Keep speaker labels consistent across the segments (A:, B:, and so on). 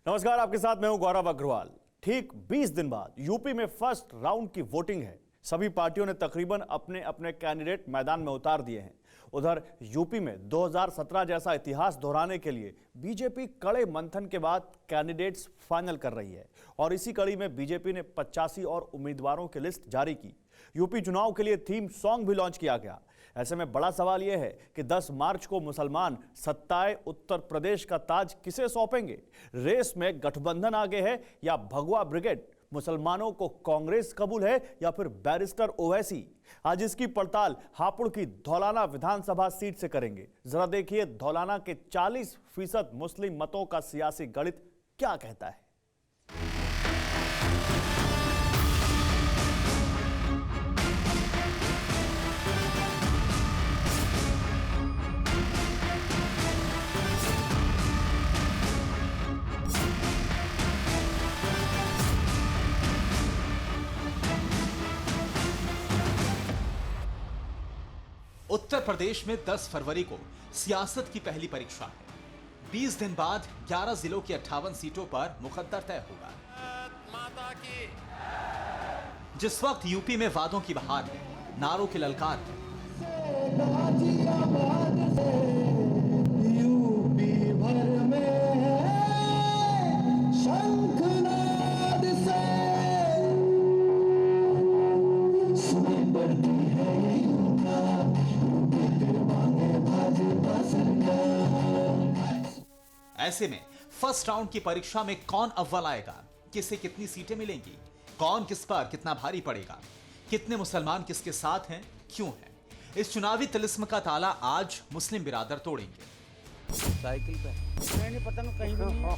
A: नमस्कार, आपके साथ मैं हूं गौरव अग्रवाल। ठीक 20 दिन बाद यूपी में फर्स्ट राउंड की वोटिंग है। सभी पार्टियों ने तकरीबन अपने अपने कैंडिडेट मैदान में उतार दिए हैं। उधर यूपी में 2017 जैसा इतिहास दोहराने के लिए बीजेपी कड़े मंथन के बाद कैंडिडेट्स फाइनल कर रही है और इसी कड़ी में बीजेपी ने 85 और उम्मीदवारों की लिस्ट जारी की। यूपी चुनाव के लिए थीम सॉन्ग भी लॉन्च किया गया। ऐसे में बड़ा सवाल यह है कि 10 मार्च को मुसलमान सत्ताए उत्तर प्रदेश का ताज किसे सौंपेंगे? रेस में गठबंधन आगे है या भगवा ब्रिगेड? मुसलमानों को कांग्रेस कबूल है या फिर बैरिस्टर ओवैसी? आज इसकी पड़ताल हापुड़ की धौलाना विधानसभा सीट से करेंगे। जरा देखिए धौलाना के 40% मुस्लिम मतों का सियासी गणित क्या कहता है।
B: उत्तर प्रदेश में 10 फरवरी को सियासत की पहली परीक्षा है। 20 दिन बाद 11 जिलों की 58 सीटों पर मुकद्दर तय होगा। माता की। जिस वक्त यूपी में वादों की बहार है, नारों की ललकार है, यूपी भर में शंखनाद से सुने पड़ती है ऐसे में फर्स्ट राउंड की परीक्षा में कौन अव्वल आएगा, किसे कितनी सीटें मिलेंगी, कौन किस पर कितना भारी पड़ेगा, कितने मुसलमान किसके साथ हैं, क्यों हैं, इस चुनावी तिलिस्म का ताला आज मुस्लिम बिरादर तोड़ेंगे।
C: साइकिल पे नहीं पता कहीं भी नहीं,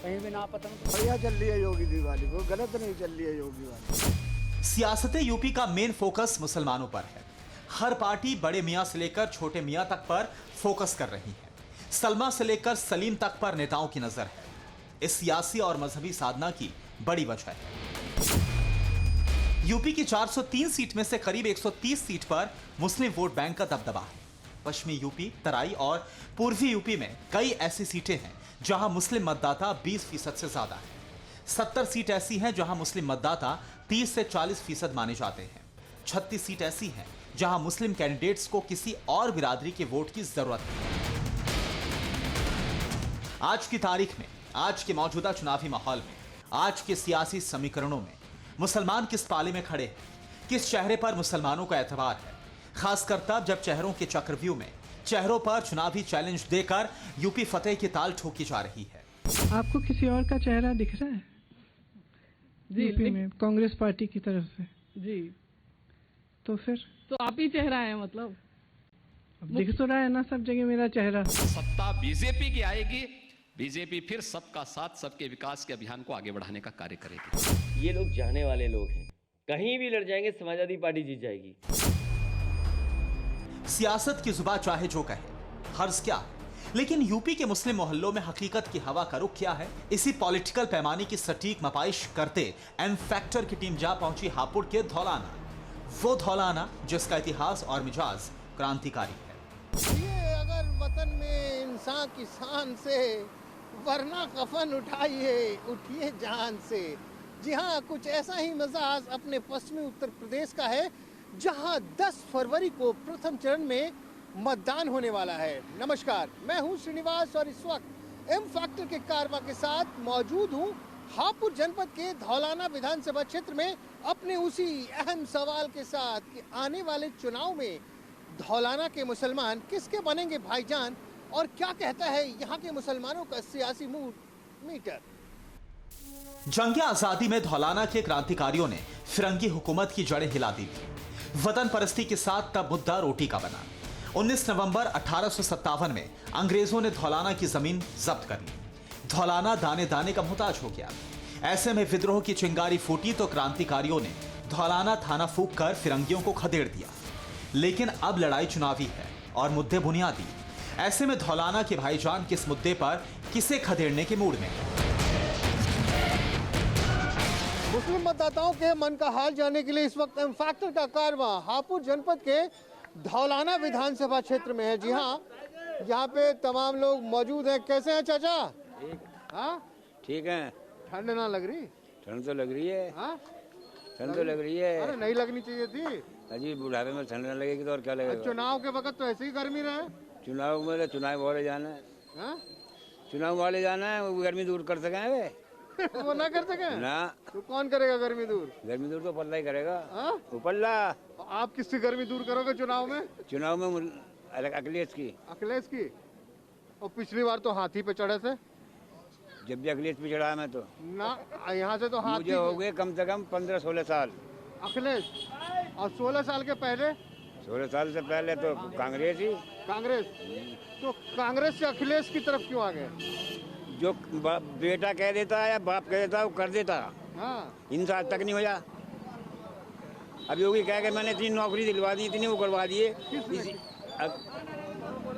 C: कहीं भी ना पता बढ़िया चल रही है योगी दिवाली को, गलत नहीं चल रही है योगी वाली।
B: सियासत यूपी का मेन फोकस मुसलमानों पर है। हर पार्टी बड़े मियां से लेकर छोटे मियां तक पर फोकस कर रही है। सलमा से लेकर सलीम तक पर नेताओं की नजर है। इस सियासी और मजहबी साधना की बड़ी वजह है यूपी की 403 सीट में से करीब 130 सीट पर मुस्लिम वोट बैंक का दबदबा है। पश्चिमी यूपी, तराई और पूर्वी यूपी में कई ऐसी सीटें हैं जहां मुस्लिम मतदाता 20% से ज्यादा है। 70 सीट ऐसी हैं जहां मुस्लिम मतदाता 30 से 40% माने जाते हैं। 36 सीट ऐसी हैं जहां मुस्लिम कैंडिडेट्स को किसी और बिरादरी के वोट की जरूरत है। आज की तारीख में, आज के मौजूदा चुनावी माहौल में, आज के सियासी समीकरणों में मुसलमान किस पाले में खड़े हैं, किस चेहरे पर मुसलमानों का एतबार है, खासकर तब जब चेहरों के चक्रव्यूह में चेहरों पर चुनावी चैलेंज देकर यूपी फतेह की ताल ठोकी जा रही है।
D: आपको किसी और का चेहरा दिख रहा है जी यूपी में कांग्रेस पार्टी की तरफ से?
E: जी
D: तो फिर
E: तो आप ही चेहरा है, मतलब
D: अब दिख तो रहा है ना सब जगह मेरा चेहरा।
F: सत्ता बीजेपी की आएगी, बीजेपी फिर सबका साथ, सबके विकास के अभियान को आगे बढ़ाने का कार्य करेगी।
G: ये लोग जाने वाले लोग हैं, कहीं भी लड़ जाएंगे, समाजवादी पार्टी जीत जाएगी।
B: सियासत की जुबान चाहे जो कहे, हर्ज क्या है, लेकिन यूपी के मुस्लिम मोहल्लों में हकीकत की हवा का रुख क्या है? इसी पॉलिटिकल पैमाने की सटीक मपाइश करते एम फैक्टर की टीम जा पहुंची हापुड़ के धौलाना। वो धौलाना जिसका इतिहास और मिजाज क्रांतिकारी है।
H: ये अगर वतन में इंसान की शान से, वरना कफन उठाइए, उठिए जान से। जी हाँ, कुछ ऐसा ही मिजाज अपने पश्चिमी उत्तर प्रदेश का है, जहां 10 फरवरी को प्रथम चरण में मतदान होने वाला है। नमस्कार, मैं हूं श्रीनिवास और इस वक्त एम फैक्टर के कारवा के साथ मौजूद हूं हापुड़ जनपद के धौलाना विधानसभा क्षेत्र में, अपने उसी अहम सवाल के साथ कि आने वाले चुनाव में धौलाना के मुसलमान किसके बनेंगे भाईजान, और क्या कहता है यहाँ के मुसलमानों का सियासी मूड मीटर।
B: जंग आजादी में धौलाना के क्रांतिकारियों ने फिरंगी हुकूमत की जड़ें हिला दी थी। वतन परस्ती के साथ तब मुद्दा रोटी का बना। 19 नवंबर 1857 में अंग्रेजों ने धौलाना की जमीन जब्त कर ली। धौलाना दाने दाने का मुहताज हो गया। ऐसे में विद्रोह की चिंगारी फूटी तो क्रांतिकारियों ने धौलाना थाना फूंक कर फिरंगियों को खदेड़ दिया। लेकिन अब लड़ाई चुनावी है और मुद्दे बुनियादी। ऐसे में धौलाना के भाईजान किस मुद्दे पर किसे खदेड़ने के मूड में?
H: मुस्लिम मतदाताओं के मन का हाल जानने के लिए इस वक्त एम फैक्टर का कारवां हापुड़ जनपद के धौलाना विधानसभा क्षेत्र में है। जी हाँ, यहाँ पे तमाम लोग मौजूद हैं। कैसे हैं चाचा? हाँ,
C: ठीक है।
H: ठंड ना लग रही?
C: ठंड तो लग रही है।
H: हाँ,
C: ठंड तो लग रही है।
H: अरे नहीं लगनी चाहिए थी।
C: अजी बुढ़ापे में ठंड न लगेगी तो और क्या लगेगा?
H: चुनाव के वक्त तो ऐसे ही गर्मी रहे।
C: चुनाव में चुनाव वाले जाना है।
H: हाँ?
C: चुनाव वाले जाना है, वो गर्मी दूर कर सके वे।
H: वो ना कर सके
C: ना,
H: तो कौन करेगा गर्मी दूर?
C: गर्मी दूर तो पल्ला ही करेगा।
H: हाँ?
C: वो पल्ला।
H: आप किसकी गर्मी दूर करोगे चुनाव में?
C: चुनाव में अखिलेश की।
H: अखिलेश की। और पिछली बार तो हाथी पे चढ़े थे।
C: जब भी अखिलेश पे चढ़ा मैं तो
H: ना, यहाँ से तो हाथी।
C: मुझे हो गए कम से कम 15-16 साल।
H: अखिलेश। और 16 साल के पहले?
C: 16 साल से पहले तो कांग्रेस ही।
H: कांग्रेस। तो कांग्रेस से अखिलेश की तरफ क्यों आ गए?
C: जो बेटा कह देता है या बाप कह देता है वो कर देता।
H: हाँ।
C: इनसे आज तक नहीं हो जा। अब योगी कह के मैंने इतनी नौकरी दिलवा दी, इतनी वो करवा दिए।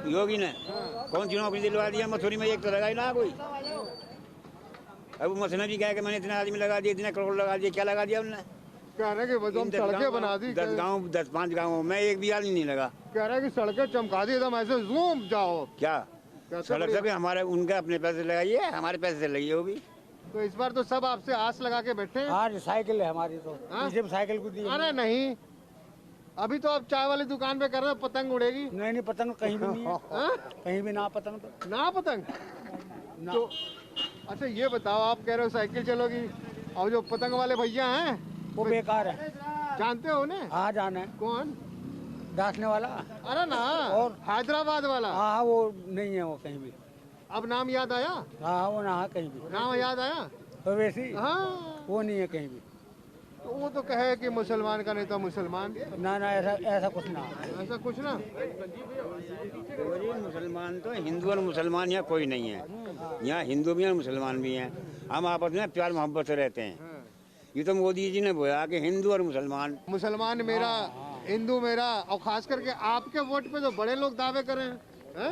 C: योगी ने कौन सी नौकरी दिलवा दिया? मथुरी में एक तो लगा ही ना कोई। अब वो मसना भी कह के मैंने इतने आदमी लगा दिए, इतने करोड़ लगा दिए। क्या लगा दिया उन्होंने?
H: कह रहे कि बस हम सड़कें बना दी।
C: 10-5 गाँव में एक भी आदमी नहीं लगा।
H: कह रहे कि सड़कें चमका दी एकदम ऐसे जूम जाओ।
C: क्या सड़क से भी हमारे उनके अपने पैसे लगाइए, हमारे पैसे से लगी वो भी।
H: तो इस बार तो सब आपसे आस लगा के बैठे हैं।
C: हाँ, साइकिल है हमारी तो।
H: हाँ?
C: पीछे साइकिल को दी।
H: अरे नहीं, अभी तो आप चाय वाली दुकान पे कर रहे हो, पतंग उड़ेगी।
C: नहीं पतंग कहीं भी नहीं है।
H: हाँ?
C: कहीं भी ना पतंग तो
H: ना पतंग
C: ना।
H: तो अच्छा ये बताओ, आप कह रहे हो साइकिल चलोगी, और जो पतंग वाले भैया हैं
C: वो बेकार है।
H: जानते हो उन्हें?
C: हाँ जाना है।
H: कौन?
C: दासने वाला।
H: अरे ना,
C: और?
H: हैदराबाद वाला।
C: हाँ वो नहीं है वो कहीं भी।
H: अब नाम याद आया?
C: हाँ वो ना कहीं भी।
H: नाम याद आया?
C: तो वैसे
H: हाँ।
C: वो नहीं है कहीं भी।
H: तो वो तो कहे कि मुसलमान का नेता मुसलमान।
C: ना ऐसा कुछ ना।
H: ऐसा कुछ ना।
C: मुसलमान तो हिंदू और मुसलमान यहाँ कोई नहीं है। यहाँ हिंदू भी हैं मुसलमान भी हैं। हम आपस में प्यार मोहब्बत से रहते हैं। ये तो मोदी जी ने बोला कि हिंदू और मुसलमान।
H: मुसलमान मेरा, हिंदू मेरा, और खास करके आपके वोट पे जो बड़े लोग दावे करें हैं?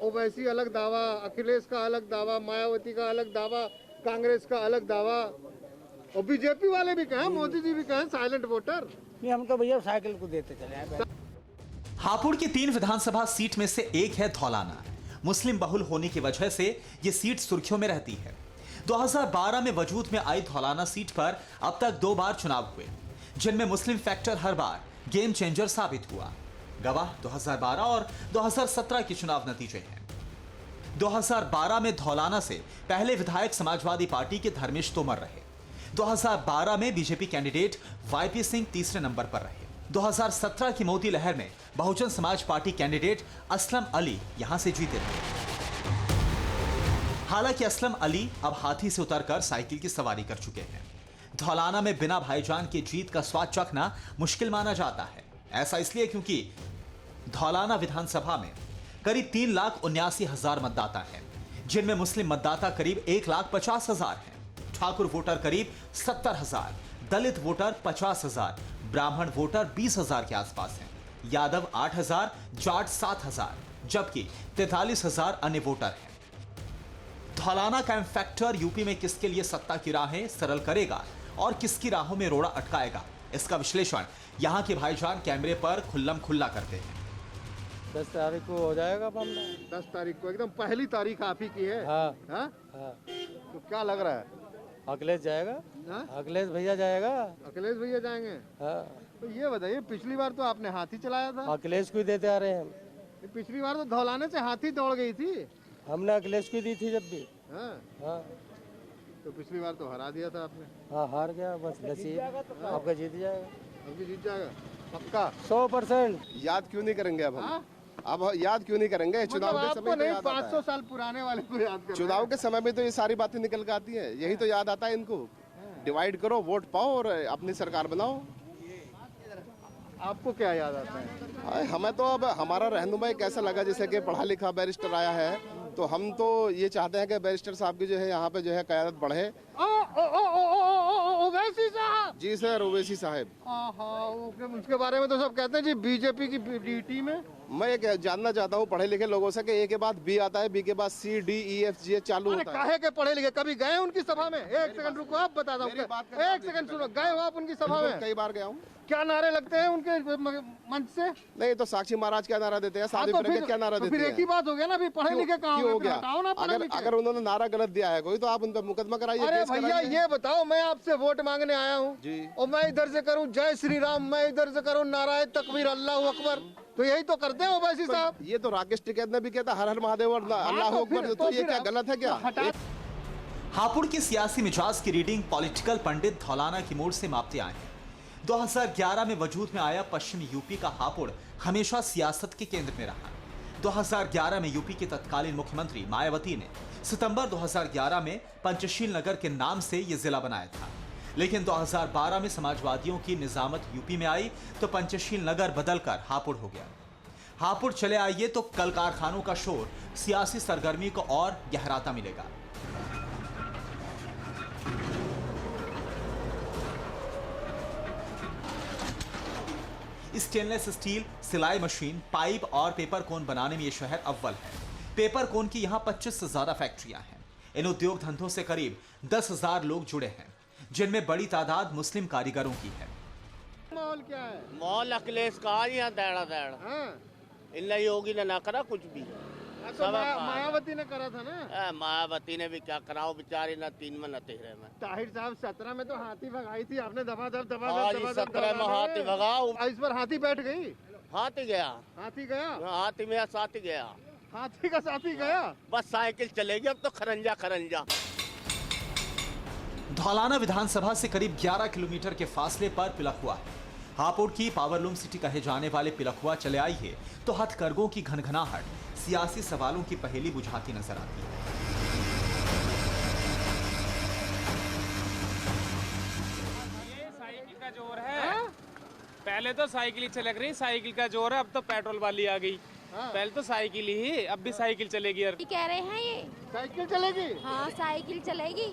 H: ओवैसी अलग दावा, अखिलेश का अलग दावा, मायावती का अलग दावा, कांग्रेस का अलग दावा, और बीजेपी वाले भी कहें, मोदी जी भी कहें साइलेंट वोटर।
C: नहीं हम तो भैया साइकिल को देते चले हैं।
B: हापुड़ की 3 विधानसभा सीट में से एक है धौलाना। मुस्लिम बहुल होने की वजह से ये सीट सुर्खियों में रहती है। 2012 में वजूद में आई धौलाना सीट पर अब तक 2 बार चुनाव हुए, जिनमें मुस्लिम फैक्टर हर बार गेम चेंजर साबित हुआ। गवाह 2012 और 2017 के चुनाव नतीजे हैं। 2012 में धौलाना से पहले विधायक समाजवादी पार्टी के धर्मेश तोमर रहे। 2012 में बीजेपी कैंडिडेट वाईपी सिंह तीसरे नंबर पर रहे। 2017 की मोदी लहर में बहुजन समाज पार्टी कैंडिडेट असलम अली यहां से जीते थे। हालांकि असलम अली अब हाथी से उतरकर साइकिल की सवारी कर चुके हैं। धौलाना में बिना भाईजान की जीत का स्वाद चखना मुश्किल माना जाता है। ऐसा इसलिए क्योंकि धौलाना विधानसभा में करीब 3,79,000 मतदाता हैं, जिनमें मुस्लिम मतदाता करीब 1,50,000 हैं, ठाकुर वोटर करीब 70,000, दलित वोटर 50,000, ब्राह्मण वोटर 20,000 के आसपास हैं, यादव 8,000, जाट 7,000, जबकि 43,000 अन्य वोटर हैं। धौलाना का फैक्टर यूपी में किसके लिए सत्ता की राहें सरल करेगा और किसकी राहों में रोड़ा अटकाएगा, इसका विश्लेषण यहाँ के भाईजान कैमरे पर खुल्लम खुल्ला करते हैं।
C: 10 तारीख को हो जाएगा मामला।
H: 10 तारीख को, एकदम पहली तारीख आप ही की है।
C: हाँ।
H: हाँ?
C: हाँ।
H: तो क्या लग रहा है?
C: अखिलेश जाएगा।
H: हाँ?
C: अखिलेश भैया जाएगा।
H: अखिलेश भैया जाएंगे।
C: हाँ।
H: तो ये बताइए, पिछली बार तो आपने हाथी चलाया था।
C: अखिलेश को ही देते आ रहे हैं हम।
H: पिछली बार तो धौलाने से हाथी दौड़ गई थी।
C: हमने अखिलेश को दी थी जब भी।
H: हाँ?
C: हाँ।
H: तो पिछली बार तो हरा दिया था आपने।
C: हाँ हार गया, बस नसीब। आपका जीत जाएगा।
H: अभी जीत जाएगा पक्का
C: 100%।
I: याद क्यों नहीं करेंगे अब हम?
H: हाँ?
I: अब याद क्यों नहीं करेंगे? चुनाव के समय तो
H: नहीं,
I: याद आता
H: 500 साल पुराने वाले को याद कर।
I: चुनाव के समय में तो ये सारी बातें निकल के आती है, यही तो याद आता है इनको। डिवाइड करो, वोट पाओ और अपनी सरकार बनाओ।
H: आपको क्या याद आता है?
I: हमें तो अब हमारा रहनुमा कैसा लगा, जैसे कि पढ़ा लिखा बैरिस्टर आया है, तो हम तो ये चाहते हैं कि बैरिस्टर साहब की जो है यहाँ पे जो है क़यादत बढ़े।
H: ओवैसी साहब।
I: जी सर, ओवैसी साहब।
H: हाँ, उसके बारे में तो सब कहते हैं जी बीजेपी की डी टीम है।
I: मैं एक जानना चाहता हूँ पढ़े लिखे लोगों से कि ए के बाद बी आता है, बी के बाद सी, डी, ई, एफ, जी चालू
H: अरे
I: होता है।
H: काहे के पढ़े लिखे, कभी गए उनकी सभा में? एक सेकंड रुको, आप बता दो, एक सेकंड सुनो, गए हो आप उनकी सभा में?
I: कई बार गया हूँ।
H: क्या नारे लगते हैं उनके मंच से?
I: नहीं तो साक्षी महाराज क्या नारा देते हैं, साध्वी
H: तो
I: प्रज्ञा क्या नारा
H: तो
I: देते
H: फिर
I: हैं?
H: एक ही बात हो गया ना, अभी पढ़े लिखे कहाँ
I: क्यों
H: हो
I: हो
H: गया?
I: गया?
H: बताओ ना पढ़े लिखे।
I: अगर उन्होंने नारा गलत दिया है कोई तो आप उन पर मुकदमा कराइए,
H: अरे
I: केस
H: भैया
I: कराइए।
H: ये बताओ, मैं आपसे वोट मांगने आया हूँ
I: जी।
H: और मैं इधर से करूँ जय श्री राम, मैं इधर से करूँ नारायण तकबीर अल्लाह अकबर, तो यही तो करते हैं ओवैसी साहब।
I: ये तो राकेश टिकैत ने भी कहता हर हर महादेव और अल्लाह अकबर, तो ये क्या गलत है क्या?
B: हापुड़ की सियासी मिजाज की रीडिंग पॉलिटिकल पंडित धौलाना की मोड़ से मापते आए हैं। 2011 में वजूद में आया पश्चिमी यूपी का हापुड़ हमेशा सियासत के केंद्र में रहा। 2011 में यूपी की तत्कालीन मुख्यमंत्री मायावती ने सितंबर 2011 में पंचशील नगर के नाम से यह जिला बनाया था, लेकिन 2012 में समाजवादियों की निजामत यूपी में आई तो पंचशील नगर बदलकर हापुड़ हो गया। हापुड़ चले आइए तो कल कारखानों का शोर सियासी सरगर्मी को और गहराता मिलेगा। स्टेनलेस स्टील, सिलाई मशीन, पाइप और पेपर कोन बनाने में यह शहर अव्वल है। पेपर कोन की यहाँ 25 से ज्यादा फैक्ट्रियां हैं। इन उद्योग धंधों से करीब 10,000 लोग जुड़े हैं, जिनमें बड़ी तादाद मुस्लिम कारीगरों की है।
H: माहौल क्या है?
J: मॉल अखिलेश का यहाँ
H: हाँ।
J: इन योगी ने ना करा कुछ भी।
H: तो मायावती ने करा था ना।
J: मायावती ने भी क्या कराओ, बेचारी ना 3 में न 13 में।
H: ताहिर साहब 17 में तो हाथी भगाई थी आपने, दबा
J: 17 में हाथी भगाओ,
H: इस पर हाथी बैठ गई।
J: हाथी गया,
H: हाथी गया,
J: हाथी में साथी गया,
H: हाथी का साथी गया।
J: बस साइकिल चलेगी अब तो खरंजा खरंजा।
B: धौलाना विधानसभा से करीब 11 किलोमीटर के फासले पर पिलखुआ है। हापुड़ की पावरलूम सिटी कहे जाने वाले पिलखुआ चले आइए तो हथकरघों की घनघनाहट सियासी सवालों की पहेली बुझाती नजर आती है।
K: ये साइकिल का जोर है। पहले तो साइकिल ही चलक रही, साइकिल का जोर है, अब तो पेट्रोल वाली आ गई। पहले तो साइकिल ही, अब भी साइकिल चलेगी। यार
E: कह रहे हैं ये
H: साइकिल चलेगी?
E: हाँ साइकिल चलेगी।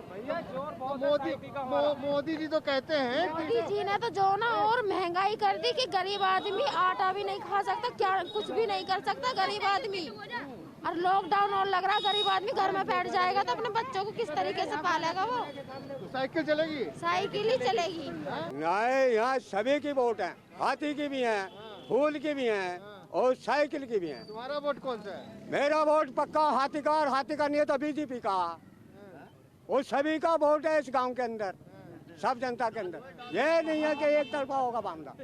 K: भैया जोर बहुत
H: मोदी जी तो कहते हैं,
E: मोदी जी ने तो जो ना और महंगाई कर दी कि गरीब आदमी आटा भी नहीं खा सकता, क्या कुछ भी नहीं कर सकता गरीब आदमी। और लॉकडाउन और लग रहा, गरीब आदमी घर में बैठ जाएगा तो अपने बच्चों को किस तरीके से पालेगा वो?
H: तो साइकिल चलेगी?
E: साइकिल ही चलेगी।
C: नहीं, यहाँ सभी की वोट है, हाथी की भी है, फूल की भी है और साइकिल की भी है।
H: तुम्हारा वोट कौन सा है?
C: मेरा वोट पक्का हाथी का, और हाथी का नहीं है तो बीजेपी का। वो सभी का वोट है इस गांव के अंदर, सब जनता के अंदर। ये नहीं है कि एक तरफा होगा मामला।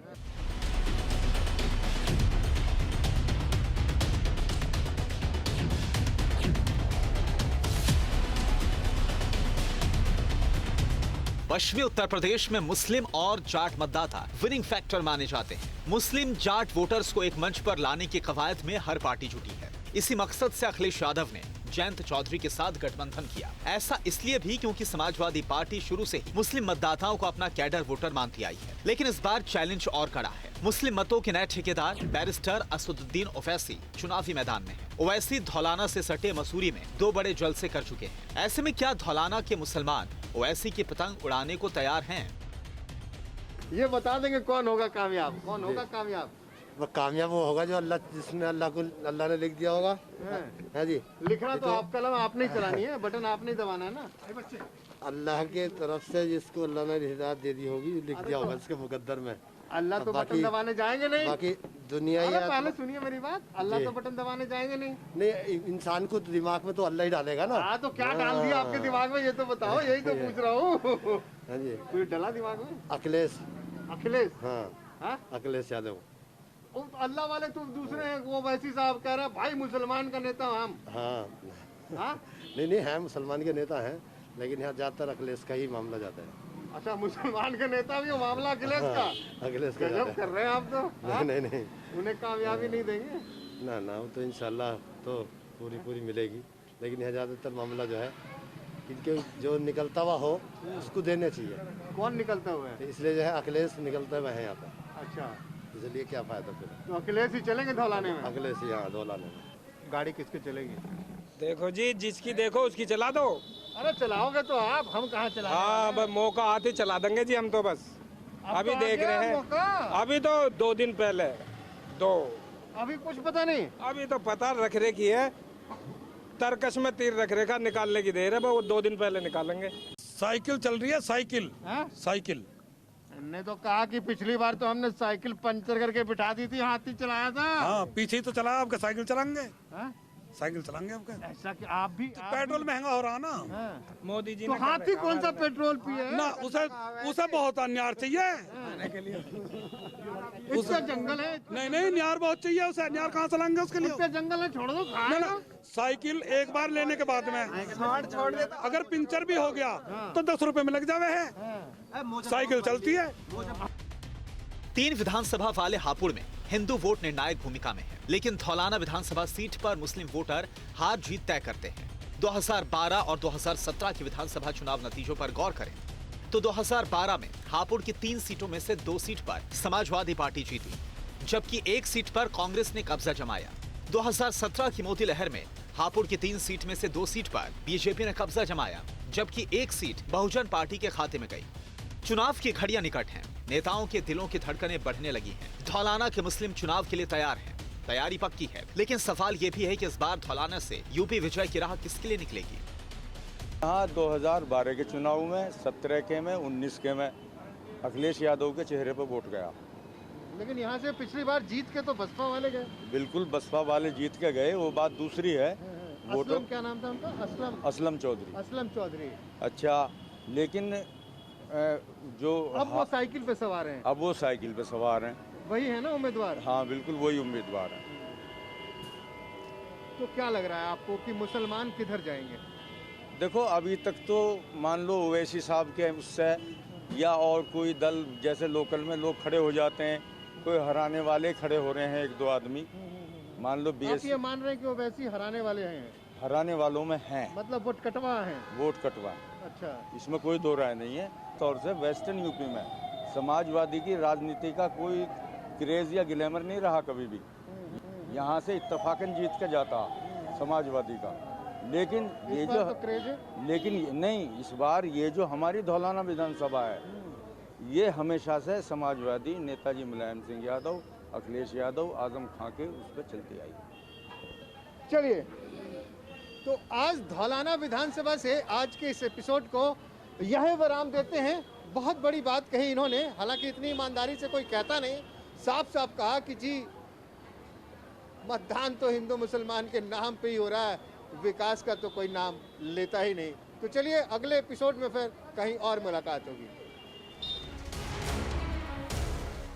B: पश्चिमी उत्तर प्रदेश में मुस्लिम और जाट मतदाता विनिंग फैक्टर माने जाते हैं। मुस्लिम जाट वोटर्स को एक मंच पर लाने की कवायद में हर पार्टी जुटी है। इसी मकसद से अखिलेश यादव ने जयंत चौधरी के साथ गठबंधन किया। ऐसा इसलिए भी क्योंकि समाजवादी पार्टी शुरू से ही मुस्लिम मतदाताओं को अपना कैडर वोटर मानती आई है। लेकिन इस बार चैलेंज और कड़ा है। मुस्लिम मतों के नए ठेकेदार बैरिस्टर असदुद्दीन ओवैसी चुनावी मैदान में हैं। ओवैसी धौलाना से सटे मसूरी में 2 बड़े जलसे कर चुके हैं। ऐसे में क्या धौलाना के मुसलमान ओवैसी की पतंग उड़ाने को तैयार हैं?
H: ये बता देंगे कौन होगा कामयाब, कौन होगा कामयाब?
C: वो कामयाब वो होगा जो जिसने अल्लाह ने लिख दिया होगा। है जी,
H: लिखना तो आप कलम आपने ही चलानी है, बटन आपने ही दबाना है ना।
C: अल्लाह के तरफ से जिसको अल्लाह ने हिदायत दे दी होगी, लिख दिया होगा इसके मुकद्दर में।
H: अल्लाह तो बटन दबाने जाएंगे नहीं।
C: बाकी दुनिया ही
H: पहले सुनिए मेरी बात, अल्लाह तो बटन दबाने जाएंगे नहीं।
C: नहीं, इंसान को दिमाग में तो अल्लाह ही डालेगा ना।
H: हाँ तो क्या डाल दिया आपके दिमाग में, ये तो बताओ, यही तो पूछ रहा हूँ।
C: हाँ जी,
H: कोई डला दिमाग में?
C: अखिलेश।
H: हाँ,
C: अखिलेश यादव।
H: अल्लाह वाले तो दूसरे हैं। वो वैसी साहब कह रहे हैं भाई मुसलमान का नेता हम।
C: हाँ, नहीं है, मुसलमान के नेता हैं, लेकिन यहाँ ज्यादातर अखिलेश का ही मामला जाता है।
H: अच्छा, मुसलमान के नेता भी हो, मामला अखिलेश का?
C: अखिलेश का
H: गजब कर रहे हैं आप तो।
C: नहीं,
H: उन्हें कामयाबी नहीं देंगे
C: ना, वो तो इंशाल्लाह तो पूरी मिलेगी, लेकिन यहाँ ज्यादातर मामला जो है इनके जो निकलता हुआ हो उसको देने चाहिए।
H: कौन निकलता हुआ है?
C: इसलिए जो है अखिलेश निकलता हुआ है यहाँ पर।
H: अच्छा,
C: इसलिए क्या फायदा फिर?
H: तो अखिलेश ही चलेंगे धौलाने में?
C: अखिलेश ही, हाँ, धौलाने में।
H: गाड़ी किसकी चलेगी?
K: देखो जी, जिसकी देखो उसकी चला दो।
H: अरे चलाओगे तो आप, हम कहाँ चलाएंगे?
K: हाँ, बस मौका आते चला देंगे जी हम तो। बस अभी
H: तो
K: देख
H: आ
K: रहे
H: गया
K: हैं
H: मौका।
K: अभी तो 2 दिन पहले 2
H: अभी कुछ पता नहीं।
K: अभी तो पता रख रेखी है, तरकश में तीर रख रेखा निकालने की देर है, वो 2 दिन पहले निकालेंगे।
L: साइकिल चल रही है, साइकिल। साइकिल
H: ने तो कहा कि पिछली बार तो हमने साइकिल पंचर करके बिठा दी थी, हाथी चलाया था।
L: हाँ, पीछे ही तो चला, आपका साइकिल चलाएंगे। साइकिल चलाएंगे आपका।
H: ऐसा कि आप भी
L: तो पेट्रोल महंगा हो रहा ना।
K: मोदी जी
H: तो हाथी कौन सा पेट्रोल पिए
L: ना, उसे बहुत अन्यार चाहिए।
H: उसका जंगल है।
L: नहीं, न्यार बहुत चाहिए उसे। न्यार कहाँ चलाएंगे उसके लिए?
H: उसका जंगल है, छोड़ दो।
L: ना, साइकिल एक बार लेने के बाद में
H: छोड़ देता।
L: अगर पंचर भी हो गया तो 10 रुपए में लग जावे है। साइकिल चलती है।
B: 3 विधानसभा वाले हापुड़ में हिंदू वोट निर्णायक भूमिका में है, लेकिन धौलाना विधानसभा सीट पर मुस्लिम वोटर हार जीत तय करते हैं। 2012 और 2017 के विधानसभा चुनाव नतीजों पर गौर करें तो 2012 में हापुड़ की 3 सीटों में से 2 सीट पर समाजवादी पार्टी जीती, जबकि 1 सीट पर कांग्रेस ने कब्जा जमाया। 2017 की मोदी लहर में हापुड़ की 3 सीट में से 2 सीट पर बीजेपी ने कब्जा जमाया, जबकि 1 सीट बहुजन पार्टी के खाते में गई। चुनाव की घड़ियां निकट हैं, नेताओं के दिलों की धड़कनें बढ़ने लगी हैं। धौलाना के मुस्लिम चुनाव के लिए तैयार हैं, तैयारी पक्की है, लेकिन सवाल ये भी है कि इस बार धौलाना से यूपी विजय की राह किसके लिए निकलेगी।
M: यहाँ 2012 के चुनाव में, 17 के में, 19 के में अखिलेश यादव के चेहरे पर वोट गया।
H: लेकिन यहाँ से पिछली बार जीत के तो बसपा वाले गए।
M: बिल्कुल, बसपा वाले जीत के गए, वो बात दूसरी है।
H: असलम, क्या नाम था उनका?
M: असलम चौधरी।
H: असलम चौधरी।
M: अच्छा, लेकिन जो
H: अब वो साइकिल पे सवार हैं।
M: अब वो साइकिल पे सवार हैं।
H: वही है ना उम्मीदवार?
M: हाँ, बिल्कुल वही उम्मीदवार है।
H: तो क्या लग रहा है आपको कि मुसलमान किधर जाएंगे?
M: देखो, अभी तक तो मान लो ओवैसी साहब के उससे या और कोई दल जैसे लोकल में लोग खड़े हो जाते हैं, कोई हराने वाले खड़े हो रहे हैं 1-2 आदमी। मान लो
H: आप ये मान रहे हैं कि ओवैसी हराने वाले हैं?
M: हराने वालों में हैं,
H: मतलब वोट कटवा है।
M: वोट कटवा।
H: अच्छा,
M: इसमें कोई दो राय नहीं है। तौर से वेस्टर्न यूपी में समाजवादी की राजनीति का कोई क्रेज या ग्लैमर नहीं रहा कभी भी। यहाँ से इत्तेफाकन जीत के जाता समाजवादी का। लेकिन ये जो
H: तो क्रेज है?
M: लेकिन नहीं, इस बार ये जो हमारी धौलाना विधानसभा है, ये हमेशा से समाजवादी नेताजी मुलायम सिंह यादव, अखिलेश यादव, आजम खां के उस पर चलती आई।
H: चलिए, तो आज धौलाना विधानसभा से आज के इस एपिसोड को यह विराम देते हैं। बहुत बड़ी बात कही इन्होंने, हालांकि इतनी ईमानदारी से कोई कहता नहीं। साफ साफ कहा कि जी मतदान तो हिंदू मुसलमान के नाम पे ही हो रहा है, विकास का तो कोई नाम लेता ही नहीं। तो चलिए, अगले एपिसोड में फिर कहीं और मुलाकात होगी।